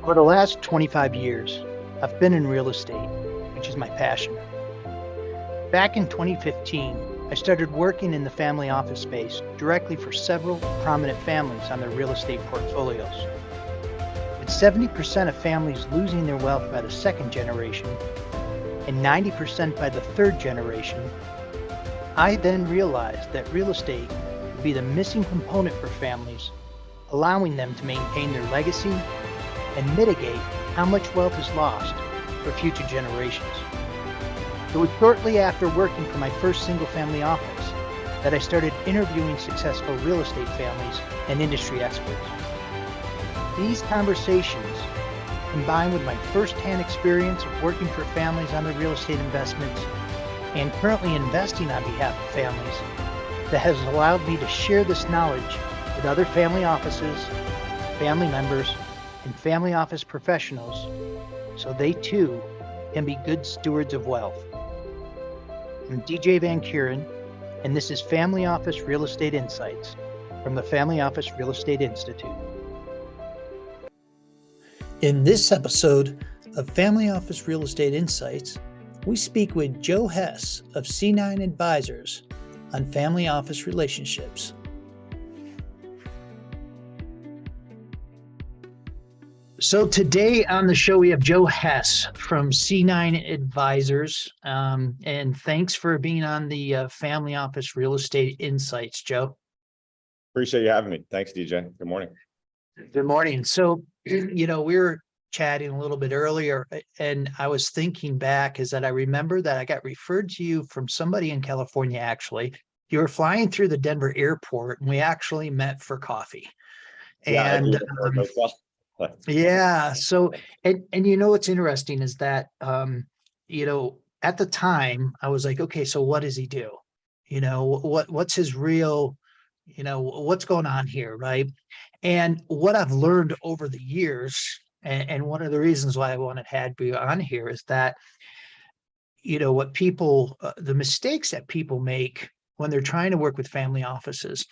For the last 25 years, I've been in real estate, which is my passion. Back in 2015, I started working in the family office space directly for several prominent families on their real estate portfolios. With 70% of families losing their wealth by the second generation and 90% by the third generation, I then realized that real estate would be the missing component for families, allowing them to maintain their legacy and mitigate how much wealth is lost for future generations. It was shortly after working for my first single-family office that I started interviewing successful real estate families and industry experts. These conversations, combined with my first-hand experience of working for families on their real estate investments and currently investing on behalf of families, that has allowed me to share this knowledge with other family offices, family members, and family office professionals so they too can be good stewards of wealth. I'm DJ Van Keuren, and this is Family Office Real Estate Insights from the Family Office Real Estate Institute. In this episode of Family Office Real Estate Insights, we speak with Joe Hess of C9 Advisors on family office relationships. So today on the show, we have Joe Hess from C9 Advisors. And thanks for being on the Family Office Real Estate Insights, Joe. Appreciate you having me. Thanks, DJ. Good morning. Good morning. So, we were chatting a little bit earlier, and I was thinking back is that I remember that I got referred to you from somebody in California, actually. You were flying through the Denver airport, and we actually met for coffee. Yeah, And yeah. So, and what's interesting is that, at the time I was like, okay, so what does he do? What's his real, what's going on here, right? And what I've learned over the years, and one of the reasons why I wanted had you on here is that, what people, the mistakes that people make when they're trying to work with family offices,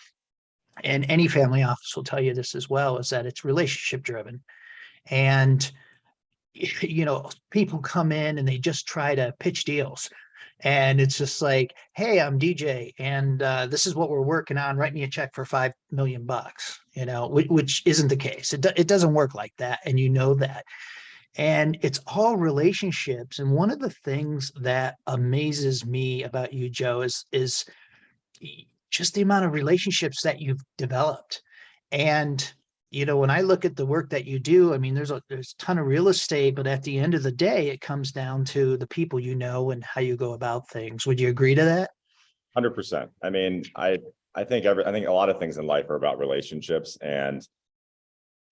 and any family office will tell you this as well, is that it's relationship driven. And, people come in and they just try to pitch deals. And it's just like, hey, I'm DJ, and this is what we're working on. Write me a check for $5 million, which isn't the case. It doesn't work like that. And you know that. And it's all relationships. And one of the things that amazes me about you, Joe, is just the amount of relationships that you've developed. And when I look at the work that you do, I mean, there's a ton of real estate, but at the end of the day, it comes down to the people and how you go about things. Would you agree to that? 100%. I mean, I think a lot of things in life are about relationships and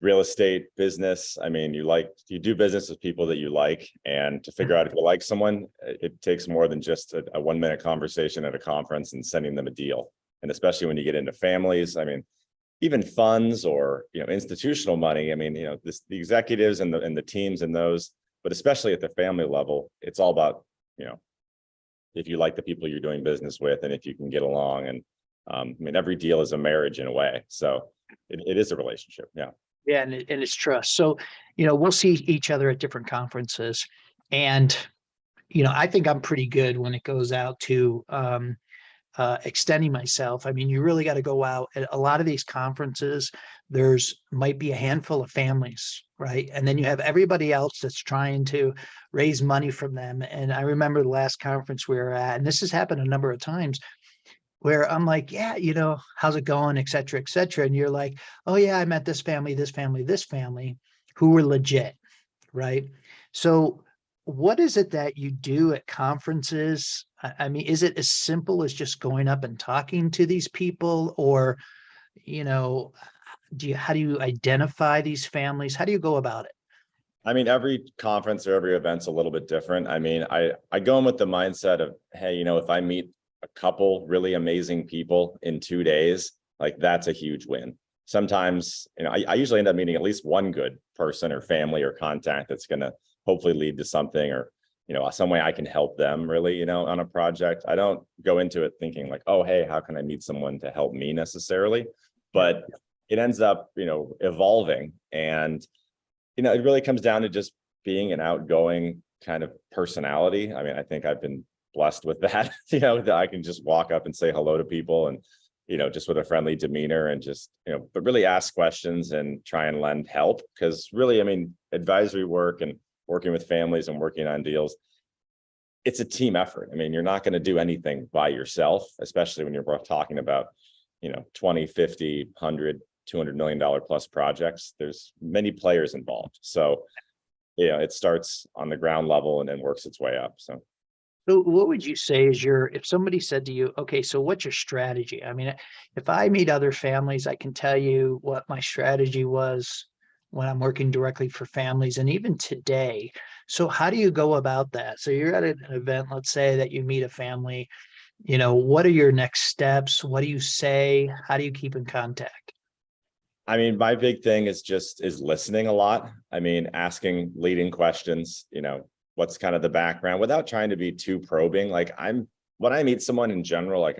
real estate business. I mean, you do business with people that you like, and to figure out if you like someone, it takes more than just a 1-minute conversation at a conference and sending them a deal. And especially when you get into families, I mean, even funds or, institutional money. I mean, the executives and the teams and those, but especially at the family level, it's all about, if you like the people you're doing business with and if you can get along. And I mean, every deal is a marriage in a way. So it is a relationship. Yeah. Yeah. And it's trust. So, we'll see each other at different conferences. And, I think I'm pretty good when it goes out to, extending myself. I mean, you really got to go out at a lot of these conferences. Might be a handful of families, right? And then you have everybody else that's trying to raise money from them. And I remember the last conference we were at, and this has happened a number of times, where I'm like, yeah, how's it going, et cetera, et cetera. And you're like, oh yeah, I met this family, this family, this family, who were legit, right? So what is it that you do at conferences? I mean, is it as simple as just going up and talking to these people, or, how do you identify these families? How do you go about it? I mean, every conference or every event's a little bit different. I mean, I go in with the mindset of, hey, if I meet a couple really amazing people in 2 days, like that's a huge win. Sometimes, I usually end up meeting at least one good person or family or contact that's going to hopefully lead to something, or some way I can help them really, on a project. I don't go into it thinking like, oh, hey, how can I meet someone to help me necessarily? But it ends up, evolving. And it really comes down to just being an outgoing kind of personality. I mean, I think I've been blessed with that, that I can just walk up and say hello to people and, just with a friendly demeanor and just, but really ask questions and try and lend help. Because really, I mean, advisory work and working with families and working on deals, it's a team effort. I mean, you're not going to do anything by yourself, especially when you're both talking about, 20, 50, 100, $200 million plus projects. There's many players involved. So, it starts on the ground level and then works its way up. So what would you say is if somebody said to you, okay, so what's your strategy? I mean, if I meet other families, I can tell you what my strategy was when I'm working directly for families and even today. So how do you go about that? So you're at an event, let's say that you meet a family, what are your next steps? What do you say? How do you keep in contact? I mean, my big thing is listening a lot. I mean, asking leading questions, what's kind of the background without trying to be too probing. Like when I meet someone in general, like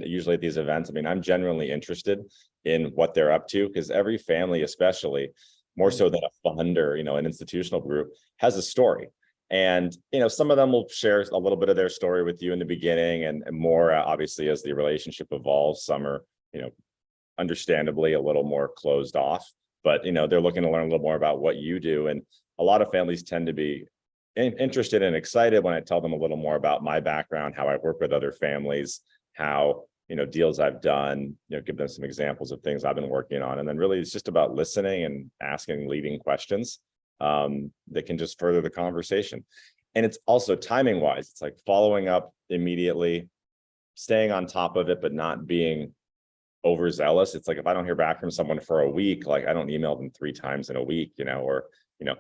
usually at these events, I mean, I'm genuinely interested in what they're up to, because every family, especially more so than a fund or, an institutional group, has a story. And, some of them will share a little bit of their story with you in the beginning and more, obviously, as the relationship evolves. Some are, understandably a little more closed off, but they're looking to learn a little more about what you do. And a lot of families tend to be interested and excited when I tell them a little more about my background, how I work with other families, how deals I've done, give them some examples of things I've been working on. And then really it's just about listening and asking leading questions that can just further the conversation. And it's also timing wise, it's like following up immediately, staying on top of it, but not being overzealous. It's like, if I don't hear back from someone for a week, like I don't email them 3 times in a week, or,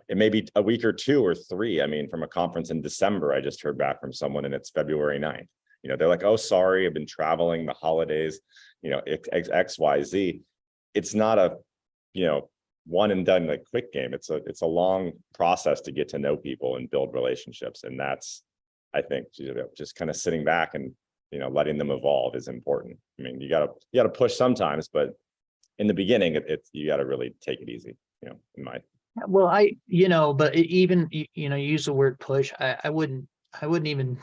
it may be a week or 2 or 3. I mean, from a conference in December, I just heard back from someone and it's February 9th. They're like, oh, sorry, I've been traveling, the holidays, X, Y, Z. It's not a, one and done, like quick game. It's a long process to get to know people and build relationships. And that's, I think, just kind of sitting back and, letting them evolve is important. I mean, you gotta push sometimes, but in the beginning, you gotta really take it easy, in my. Well, but even, you use the word push. I wouldn't even,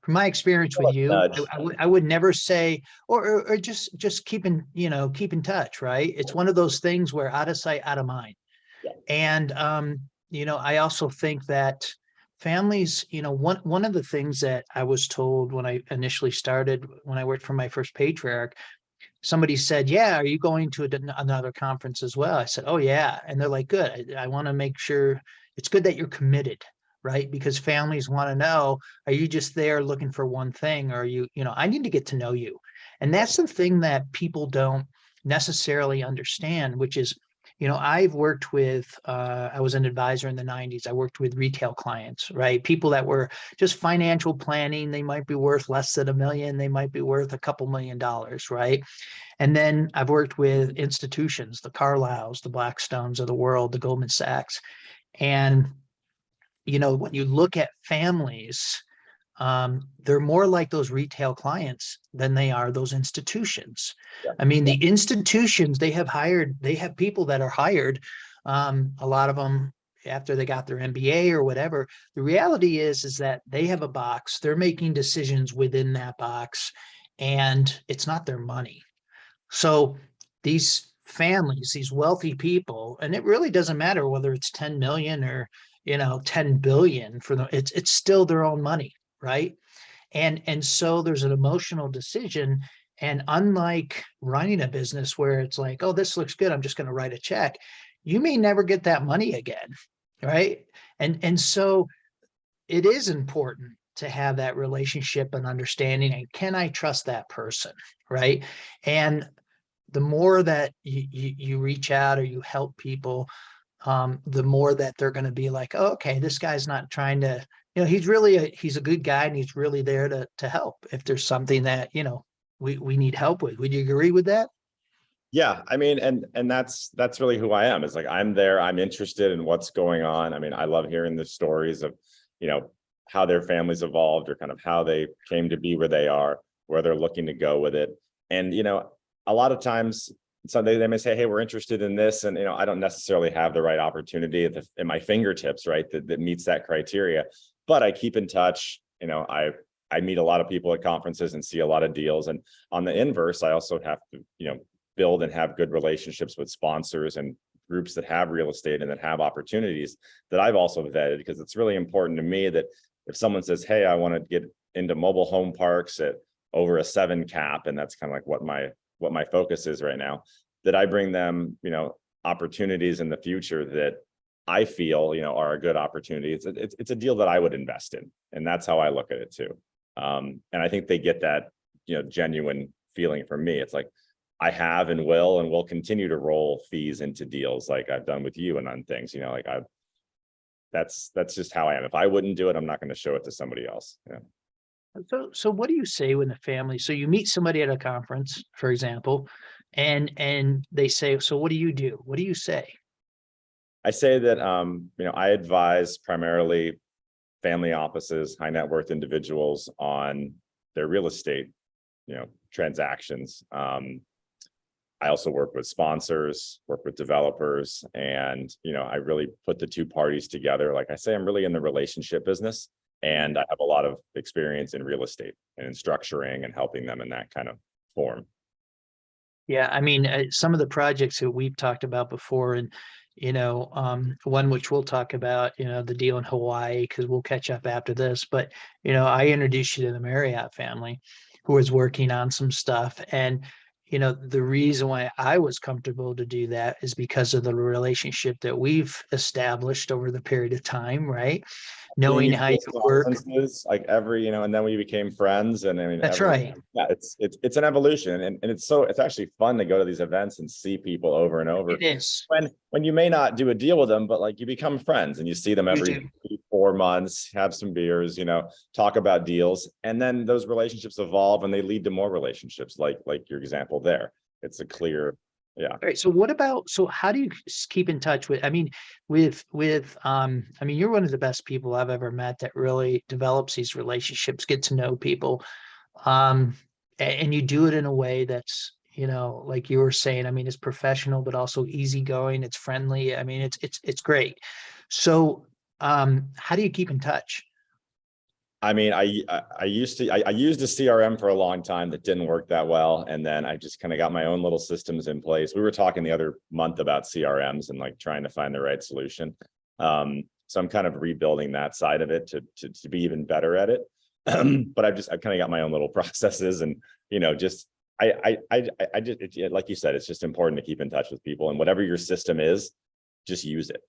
from my experience with you, I would never say, or just keep in touch, right? It's one of those things where out of sight, out of mind. Yeah. And, I also think that families, one of the things that I was told when I initially started, when I worked for my first patriarch, somebody said, yeah, are you going to another conference as well? I said, oh yeah. And they're like, good. I want to make sure it's good that you're committed, right? Because families want to know, are you just there looking for one thing? Or are you, I need to get to know you. And that's the thing that people don't necessarily understand, which is, I've worked with, I was an advisor in the 90s. I worked with retail clients, right? People that were just financial planning. They might be worth less than $1 million. They might be worth a couple $1,000,000, right? And then I've worked with institutions, the Carlyles, the Blackstones of the world, the Goldman Sachs. And, when you look at families, they're more like those retail clients than they are those institutions. Yeah. I mean, the institutions, they have people that are hired, a lot of them after they got their MBA or whatever. The reality is that they have a box, they're making decisions within that box, and it's not their money. So these families, these wealthy people, and it really doesn't matter whether it's 10 million or 10 billion for them, it's still their own money, right? And so there's an emotional decision. And unlike running a business where it's like, oh, this looks good, I'm just going to write a check, you may never get that money again, right? And so it is important to have that relationship and understanding, and can I trust that person, right? And the more that you reach out or you help people, the more that they're going to be like, oh, okay, this guy's not trying to, he's a good guy and he's really there to help if there's something that, we need help with. Would you agree with that? Yeah, I mean, and that's really who I am. It's like, I'm there, I'm interested in what's going on. I mean, I love hearing the stories of, how their families evolved or kind of how they came to be where they are, where they're looking to go with it. And, a lot of times So they may say, hey, we're interested in this. And, I don't necessarily have the right opportunity at my fingertips, right, that meets that criteria. But I keep in touch. I meet a lot of people at conferences and see a lot of deals. And on the inverse, I also have to, build and have good relationships with sponsors and groups that have real estate and that have opportunities that I've also vetted, because it's really important to me that if someone says, hey, I want to get into mobile home parks at over a 7 cap, and that's kind of like what my focus is right now, that I bring them, opportunities in the future that I feel, are a good opportunity. It's a deal that I would invest in. And that's how I look at it too. And I think they get that, genuine feeling from me. It's like, I have and will continue to roll fees into deals like I've done with you and on things, that's just how I am. If I wouldn't do it, I'm not going to show it to somebody else. Yeah. So what do you say when the family, so you meet somebody at a conference, for example, and they say, so what do you do? What do you say? I say that, I advise primarily family offices, high net worth individuals on their real estate, transactions. I also work with sponsors, work with developers, and, I really put the two parties together. Like I say, I'm really in the relationship business, and I have a lot of experience in real estate and in structuring and helping them in that kind of form. Yeah, I mean, some of the projects that we've talked about before, and one which we'll talk about, the deal in Hawaii, because we'll catch up after this. But I introduced you to the Marriott family, who was working on some stuff, and the reason why I was comfortable to do that is because of the relationship that we've established over the period of time, right? Seeing Knowing each how you other's work. conferences, like and then we became friends. And I mean, That's right. yeah, it's an evolution, and it's actually fun to go to these events and see people over and over. It is. When you may not do a deal with them, but like you become friends and you see them You every do. 4 months, have some beers, talk about deals, and then those relationships evolve and they lead to more relationships, like your example there. It's a clear, yeah. All right. So how do you keep in touch with, I mean, you're one of the best people I've ever met that really develops these relationships, get to know people. And you do it in a way that's, like you were saying, I mean, it's professional, but also easygoing. It's friendly. I mean, it's great. So, how do you keep in touch? I mean, I used a CRM for a long time that didn't work that well. And then I just kind of got my own little systems in place. We were talking the other month about CRMs and like trying to find the right solution. So I'm kind of rebuilding that side of it to be even better at it. But I've kind of got my own little processes, and, just, like you said, it's just important to keep in touch with people, and whatever your system is, just use it.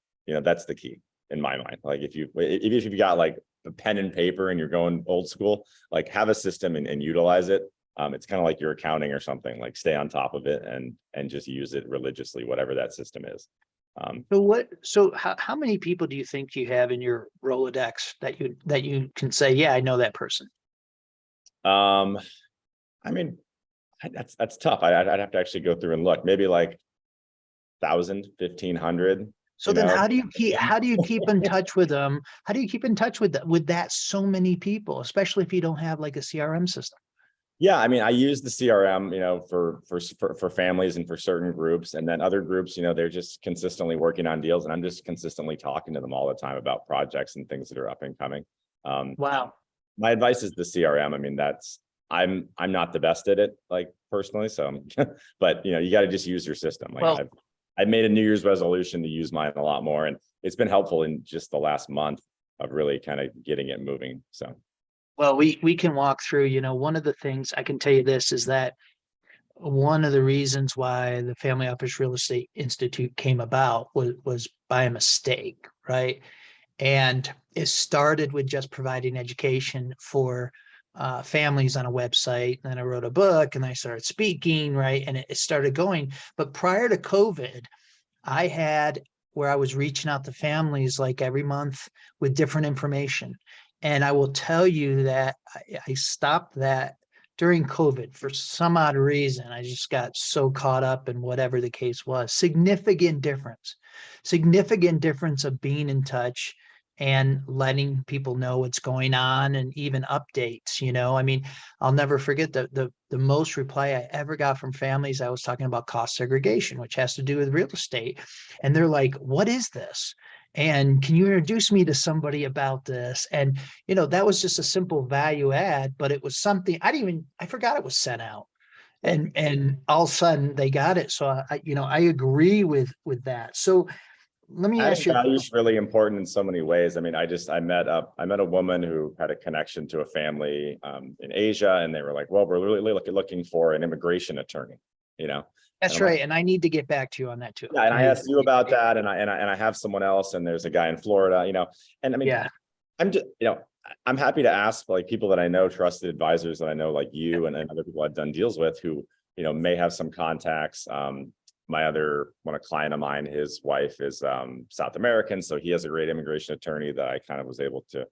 That's the key in my mind. Like if you've got like a pen and paper and you're going old school, like have a system and utilize it. It's kind of like your accounting or something, like stay on top of it and just use it religiously, whatever that system is. So how many people do you think you have in your Rolodex that you can say, yeah, I know that person? I mean, that's tough. I'd have to actually go through and look. Maybe like 1,000, 1,500. So then how do you keep in touch with them? How do you keep in touch with that so many people, especially if you don't have like a CRM system? Yeah, I mean, I use the CRM, for families and for certain groups, and then other groups, they're just consistently working on deals, and I'm just consistently talking to them all the time about projects and things that are up and coming. Wow. My advice is the CRM. I mean, I'm not the best at it, like personally. So, but you got to just use your system. Like Well, I've made a New Year's resolution to use mine a lot more, and it's been helpful in just the last month of really kind of getting it moving. So. Well, we can walk through, one of the things I can tell you this is that one of the reasons why the Family Office Real Estate Institute came about was by a mistake, right? And it started with just providing education for families on a website. And then I wrote a book and I started speaking, right? And it started going. But prior to COVID, I had where I was reaching out to families like every month with different information. And I will tell you that I stopped that during COVID for some odd reason. I just got so caught up in whatever the case was. Significant difference of being in touch and letting people know what's going on and even updates, I mean, I'll never forget the most reply I ever got from families. I was talking about cost segregation, which has to do with real estate. And they're like, what is this? And can you introduce me to somebody about this? And, that was just a simple value add, but it was something I forgot it was sent out. And all of a sudden they got it. So I agree with that. So let me ask Adding you a value is question. really important in so many ways. I mean, I met a woman who had a connection to a family in Asia, and they were like, "Well, we're really looking for an immigration attorney," and That's I'm like, right. And I need to get back to you on that too. "Yeah." And I asked you about that, and I have someone else, and there's a guy in Florida, and I mean, Yeah, I'm just, I'm happy to ask like people that I know, trusted advisors that I know, like you and other people I've done deals with who, may have some contacts. My other one, a client of mine, his wife is South American. So he has a great immigration attorney that I kind of was able to,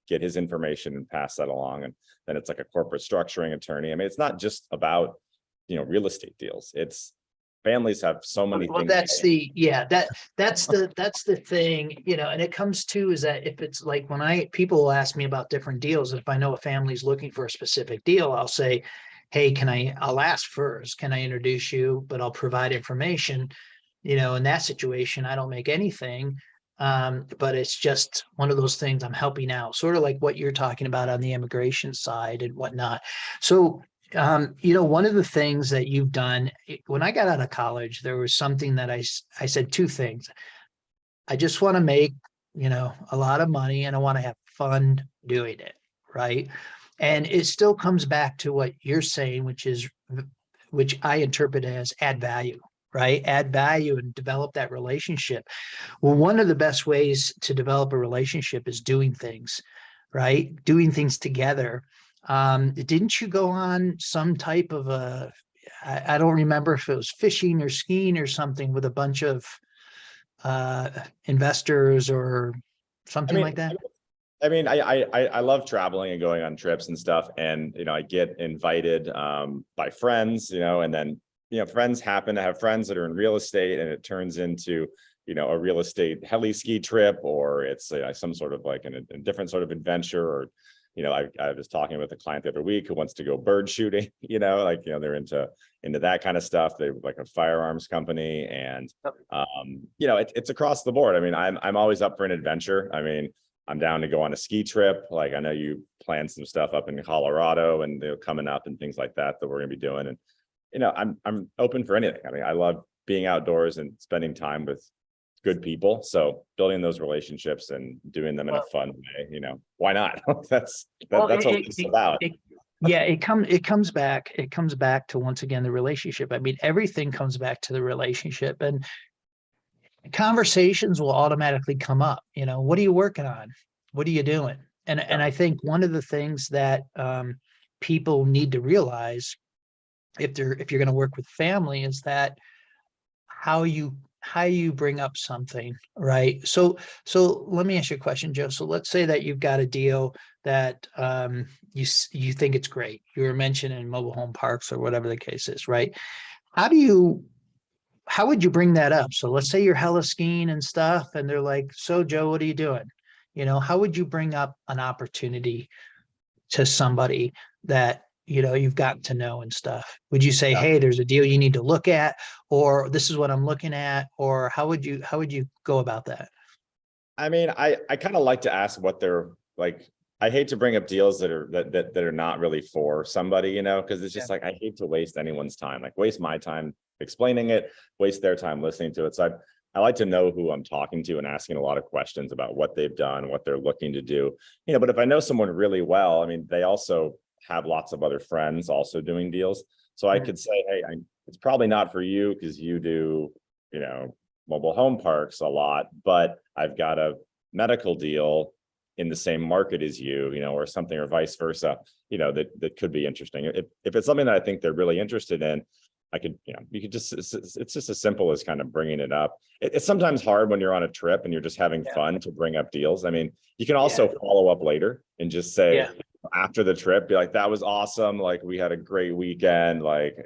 get his information and pass that along. And then it's like a corporate structuring attorney. I mean, it's not just about, real estate deals. It's families have so many well, things. that's the thing, and it comes to is that if it's like when people ask me about different deals, if I know a family's looking for a specific deal, I'll say, hey, I'll ask first, can I introduce you? But I'll provide information. In that situation, I don't make anything. But it's just one of those things I'm helping out, sort of like what you're talking about on the immigration side and whatnot. So one of the things that you've done when I got out of college, there was something that I said two things. I just want to make, a lot of money and I want to have fun doing it. Right. And it still comes back to what you're saying, which I interpret as add value, right? Add value and develop that relationship. Well, one of the best ways to develop a relationship is doing things, right? Doing things together. Didn't you go on some type of I don't remember if it was fishing or skiing or something with a bunch of investors or I something like mean, that? I love traveling and going on trips and stuff. And, I get invited by friends, and then, friends happen to have friends that are in real estate, and it turns into, a real estate heli ski trip, or it's some sort of like a different sort of adventure. Or, I was talking with a client the other week who wants to go bird shooting, they're into that kind of stuff. They're like a firearms company, and it's across the board. I mean, I'm always up for an adventure. I mean, I'm down to go on a ski trip. Like I know you planned some stuff up in Colorado and they're coming up and things like that we're going to be doing. And, I'm open for anything. I mean, I love being outdoors and spending time with good people. So building those relationships and doing them in a Well, fun way, why not? that's well, that's what it's about. yeah, it comes back to once again the relationship. I mean, everything comes back to the relationship, and conversations will automatically come up. What are you working on? What are you doing? And Yeah. I think one of the things that people need to realize if you're going to work with family is that how you bring up something, right? So let me ask you a question, Joe. So let's say that you've got a deal that you think it's great. You were mentioning mobile home parks or whatever the case is, right? How do you how would you bring that up? So let's say you're hella skiing and stuff, and they're like, so Joe, what are you doing? How would you bring up an opportunity to somebody that, you've gotten to know and stuff? Would you say, Yeah. hey, there's a deal you need to look at, or this is what I'm looking at, or how would you go about that? I mean, I kind of like to ask what they're like. I hate to bring up deals that are not really for somebody, because it's Yeah. just like I hate to waste anyone's time, like waste my time explaining it, waste their time listening to it. So I like to know who I'm talking to and asking a lot of questions about what they've done, what they're looking to do. But if I know someone really well, I mean, they also have lots of other friends also doing deals. So I Mm. could say, hey, it's probably not for you because you do, you know, mobile home parks a lot, but I've got a medical deal in the same market as you, or something, or vice versa, that could be interesting. If it's something that I think they're really interested in, I could, you could just, it's just as simple as kind of bringing it up. It's sometimes hard when you're on a trip and you're just having Yeah. fun to bring up deals. I mean, you can Yeah. also follow up later and just say, Yeah. after the trip, be like, that was awesome. Like we had a great weekend, like,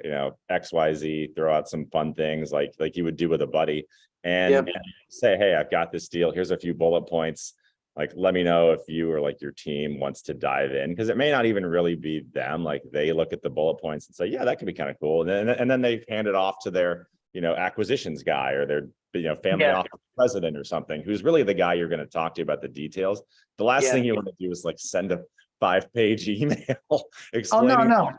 XYZ, throw out some fun things like you would do with a buddy, and Yep. say, hey, I've got this deal. Here's a few bullet points. like, let me know if you or like your team wants to dive in, because it may not even really be them. Like they look at the bullet points and say, yeah, that could be kind of cool. And then they hand it off to their, acquisitions guy or their, family Yeah. office president or something, who's really the guy you're going to talk to about the details. The last Yeah. thing you want to do is like send a 5-page email Oh, no, explaining. no.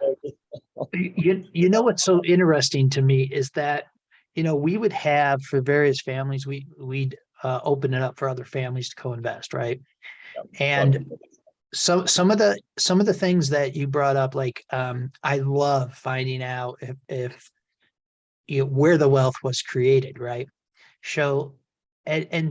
You know what's so interesting to me is that, we would have for various families, we'd open it up for other families to co-invest, right? And so some of the things that you brought up, like I love finding out if where the wealth was created, right? So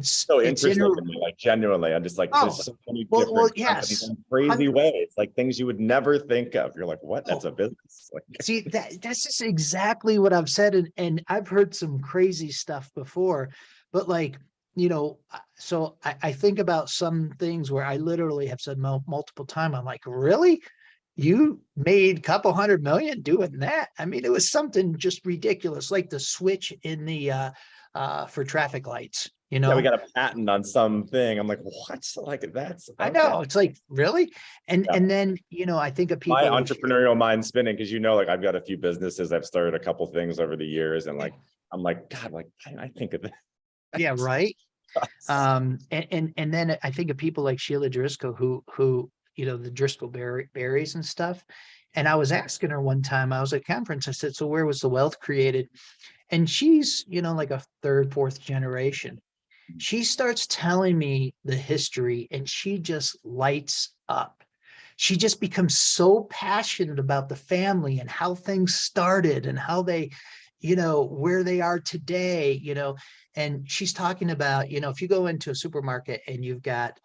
So it's interesting to me, like genuinely. I'm just like, oh, there's so many well, different companies yes. in crazy ways, like things you would never think of. You're like, what? That's a business. Like, See, that's just exactly what I've said, and I've heard some crazy stuff before, but like, so I think about some things where I literally have said multiple times, I'm like, really? You made a couple hundred million doing that? I mean, it was something just ridiculous, like the switch in the for traffic lights, yeah, we got a patent on something. I'm like, what? Like that's I okay. know, it's like, really? And Yeah. and then, I think of My people like, entrepreneurial mind spinning, because like I've got a few businesses. I've started a couple things over the years, and like I'm like, God, like I think of yeah, that. right. And then I think of people like Sheila Driscoll who the Driscoll berries and stuff. And I was asking her one time, I was at a conference, I said, so where was the wealth created? And she's, like a third, fourth generation. She starts telling me the history and she just lights up. She just becomes so passionate about the family and how things started and how they, where they are today, and she's talking about, if you go into a supermarket and you've got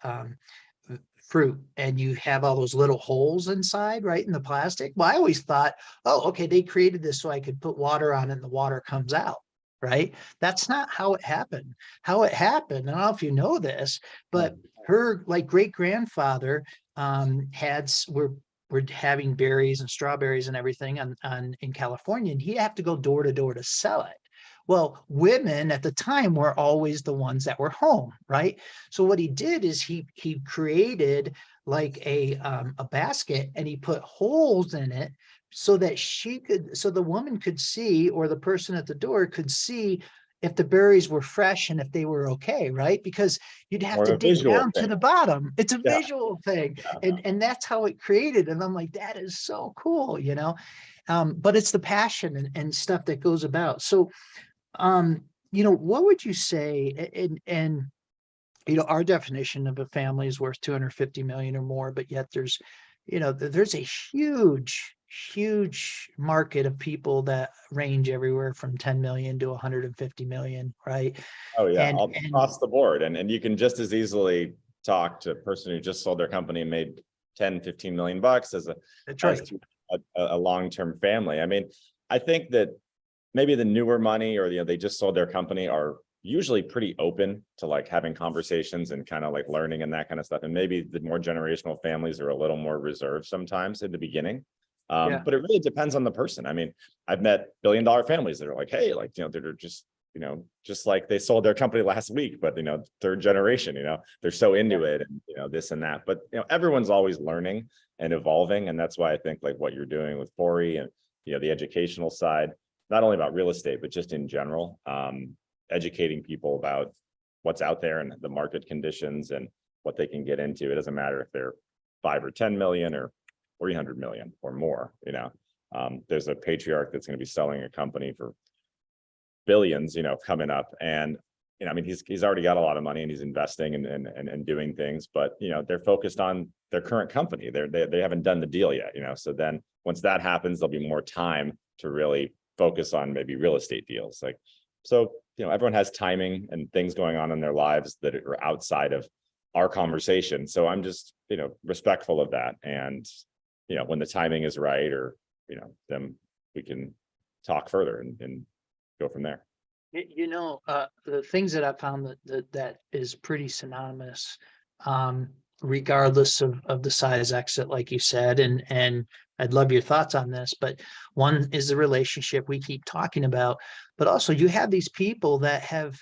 fruit and you have all those little holes inside, right, in the plastic. Well, I always thought, oh, okay, they created this so I could put water on it and the water comes out. Right. That's not how it happened. How it happened, I don't know if you know this, but her like great grandfather we're having berries and strawberries and everything on in California, and he'd have to go door to door to sell it. Well, women at the time were always the ones that were home, right? So what he did is he created like a basket and he put holes in it so that so the woman could see, or the person at the door could see if the berries were fresh and if they were okay, right? Because you'd have More to of a dig visual down to thing. the bottom. It's a Yeah. visual thing. Yeah. And that's how it created. And I'm like, that is so cool, but it's the passion and stuff that goes about. So what would you say? And our definition of a family is worth 250 million or more, but yet there's a huge market of people that range everywhere from 10 million to 150 million, right? Oh yeah, And all across the board. And you can just as easily talk to a person who just sold their company and made 10, 15 million bucks as that's right. to a long-term family. I mean, I think that maybe the newer money, or they just sold their company, are usually pretty open to like having conversations and kind of like learning and that kind of stuff. And maybe the more generational families are a little more reserved sometimes in the beginning. Yeah. But it really depends on the person. I mean, I've met billion-dollar families that are like, hey, like, they're just like they sold their company last week, but third generation, they're so into it, and this and that. But everyone's always learning and evolving. And that's why I think like what you're doing with Fori and the educational side, not only about real estate, but just in general, educating people about what's out there and the market conditions and what they can get into. It doesn't matter if they're 5 or 10 million or 300 million or more. There's a patriarch that's going to be selling a company for billions, coming up. And, I mean, he's already got a lot of money and he's investing and doing things, but, they're focused on their current company. They haven't done the deal yet, So then once that happens, there'll be more time to really focus on maybe real estate deals. Like, so, everyone has timing and things going on in their lives that are outside of our conversation. So I'm just, respectful of that. And, when the timing is right, or, then we can talk further and go from there. The things that I found that is pretty synonymous, regardless of the size exit, like you said, and I'd love your thoughts on this, but one is the relationship we keep talking about, but also you have these people that have,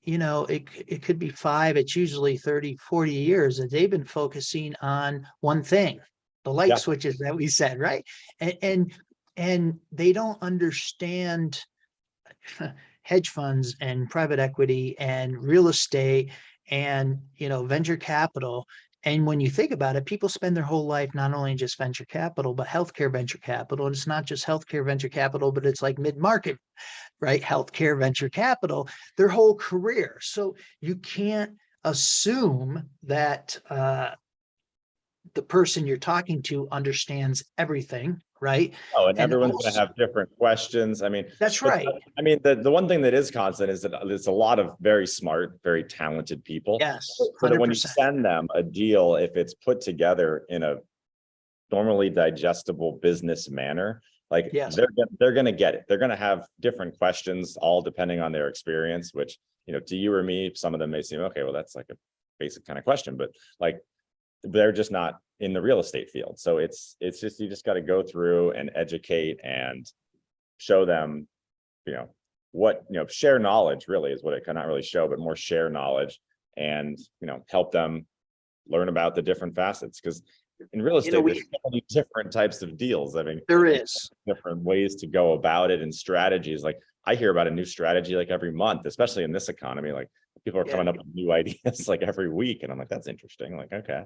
it could be 5, it's usually 30, 40 years that they've been focusing on one thing, the light Yeah. switches that we said, right? And they don't understand hedge funds and private equity and real estate and venture capital. And when you think about it, people spend their whole life not only in just venture capital, but healthcare venture capital. And it's not just healthcare venture capital, but it's like mid-market, right? Healthcare venture capital, their whole career. So you can't assume that the person you're talking to understands everything, right? Oh, and And everyone's going to also, have different questions. I mean, that's but right. I mean, the one thing that is constant is that there's a lot of very smart, very talented people. Yes, So that when you 100%. send them a deal, if it's put together in a normally digestible business manner, like Yes. they're going to get it. They're going to have different questions, all depending on their experience, which, to you or me, some of them may seem, okay, well, that's like a basic kind of question, but like they're just not in the real estate field. So it's just, you just got to go through and educate and show them, share knowledge really is what it cannot really show, but more share knowledge and, help them learn about the different facets. Because in real estate, there's so many different types of deals. I mean, there is different ways to go about it and strategies. Like I hear about a new strategy like every month, especially in this economy. Like people are coming up with new ideas like every week. And I'm like, that's interesting. Like, okay,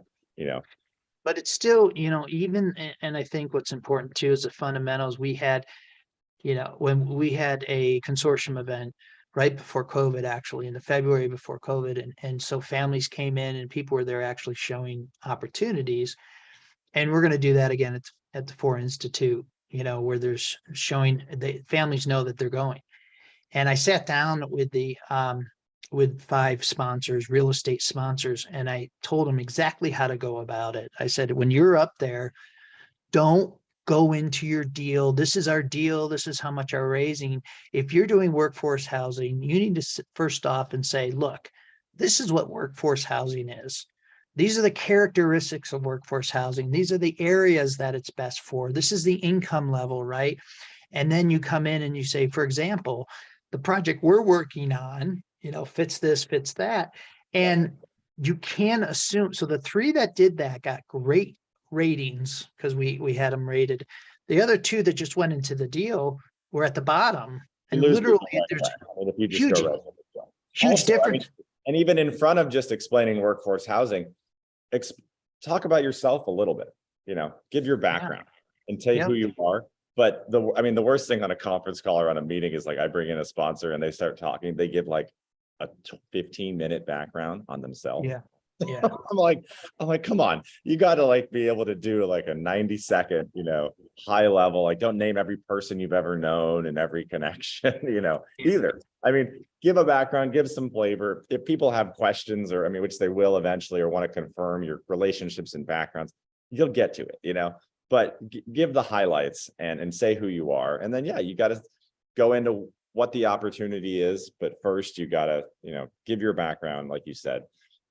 but it's still, even, and I think what's important too is the fundamentals. We had, when we had a consortium event right before COVID, actually in the February before COVID. And so families came in and people were there actually showing opportunities. And we're going to do that again at the Ford Institute, where there's showing the families know that they're going. And I sat down with 5 sponsors, real estate sponsors, and I told them exactly how to go about it. I said, when you're up there, don't go into your deal. This is our deal. This is how much we're raising. If you're doing workforce housing, you need to first off and say, look, this is what workforce housing is. These are the characteristics of workforce housing. These are the areas that it's best for. This is the income level, right? And then you come in and you say, for example, the project we're working on, fits this, fits that. And you can assume, so the 3 that did that got great ratings because we had them rated. The other 2 that just went into the deal were at the bottom. you And lose people literally right there's away. I mean, if you just huge, go right. huge Also, I mean, difference. and even in front of just explaining workforce housing, talk about yourself a little bit, give your background and tell you who you are. But the worst thing on a conference call or on a meeting is like I bring in a sponsor and they start talking, they give like a 15-minute background on themselves. Yeah. Yeah. I'm like, come on, you got to like be able to do like a 90-second, high level, like don't name every person you've ever known and every connection, either. I mean, give a background, give some flavor. If people have questions or, which they will eventually, or want to confirm your relationships and backgrounds, you'll get to it, but give the highlights and say who you are. And then, you got to go into what the opportunity is. But first you got to, give your background, like you said,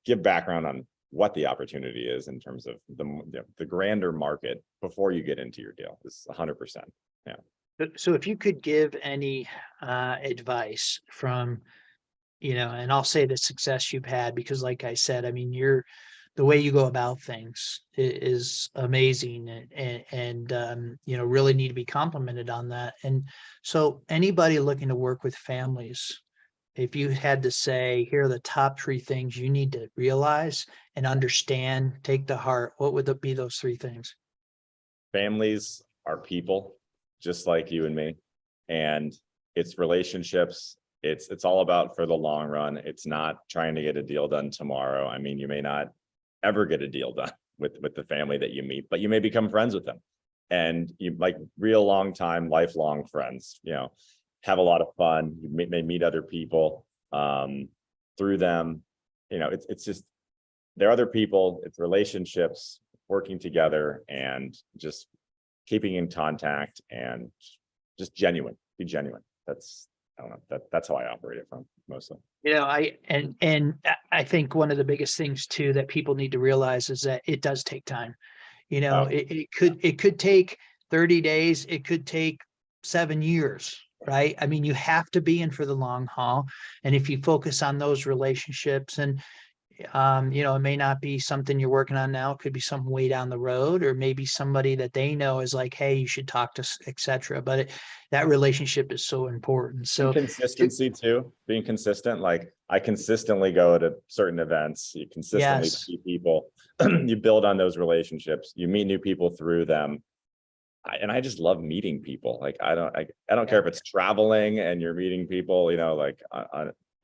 give background on what the opportunity is in terms of the grander market before you get into your deal. This is 100%. Yeah. So if you could give any advice from, and I'll say the success you've had, because like I said, the way you go about things is amazing and really need to be complimented on that. And so anybody looking to work with families, if you had to say, here are the top 3 things you need to realize and understand, take to heart, what would be those 3 things? Families are people just like you and me, and it's relationships. It's all about for the long run. It's not trying to get a deal done tomorrow. You may not ever get a deal done with the family that you meet, but you may become friends with them, and you like real long time, lifelong friends, have a lot of fun. You may meet other people through them. It's just, they're other people, it's relationships, working together and just keeping in contact and just be genuine. I don't know, that's how I operate it from mostly. I think one of the biggest things too that people need to realize is that it does take time. It could take 30 days, it could take 7 years. right? I mean, you have to be in for the long haul. And if you focus on those relationships and, it may not be something you're working on now, it could be something way down the road, or maybe somebody that they know is like, hey, you should talk to, etc. But that relationship is so important. And So consistency too, being consistent. Like I consistently go to certain events, you consistently yes, see people, you build on those relationships, you meet new people through them. And I just love meeting people. Like I don't care yeah, if it's traveling and you're meeting people, like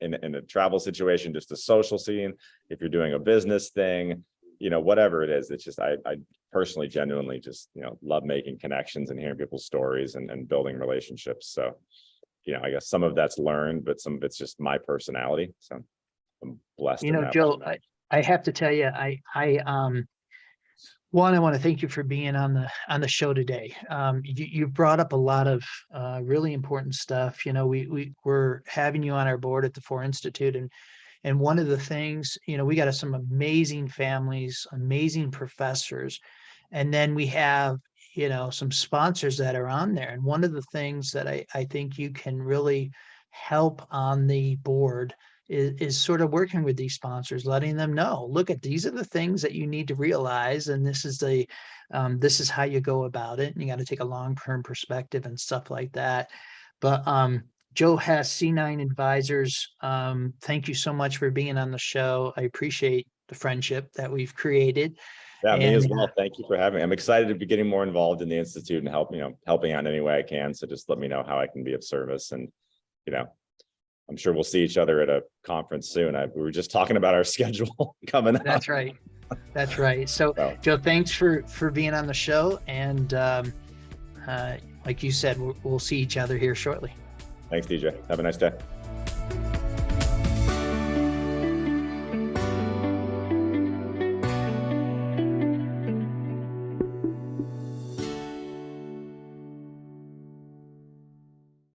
in a travel situation, just a social scene. If you're doing a business thing, whatever it is, it's just I personally genuinely just love making connections and hearing people's stories and building relationships. So I guess some of that's learned, but some of it's just my personality. So I'm blessed in that way. Joe, I have to tell you, I want to thank you for being on the show today. You brought up a lot of really important stuff. We're having you on our board at the Four Institute, and one of the things, we got some amazing families, amazing professors, and then we have some sponsors that are on there. And one of the things that I think you can really help on the board is sort of working with these sponsors, letting them know, look, at these are the things that you need to realize, and this is how you go about it, and you got to take a long-term perspective and stuff like that. But Joe Hess, C9 Advisors, thank you so much for being on the show. I appreciate the friendship that we've created. Yeah, me as And well. Thank you for having me. I'm excited to be getting more involved in the Institute and helping out in any way I can. So just let me know how I can be of service. And, I'm sure we'll see each other at a conference soon. We were just talking about our schedule coming up. that's right. That's right. So Joe, thanks for being on the show. And like you said, we'll see each other here shortly. Thanks, DJ. Have a nice day.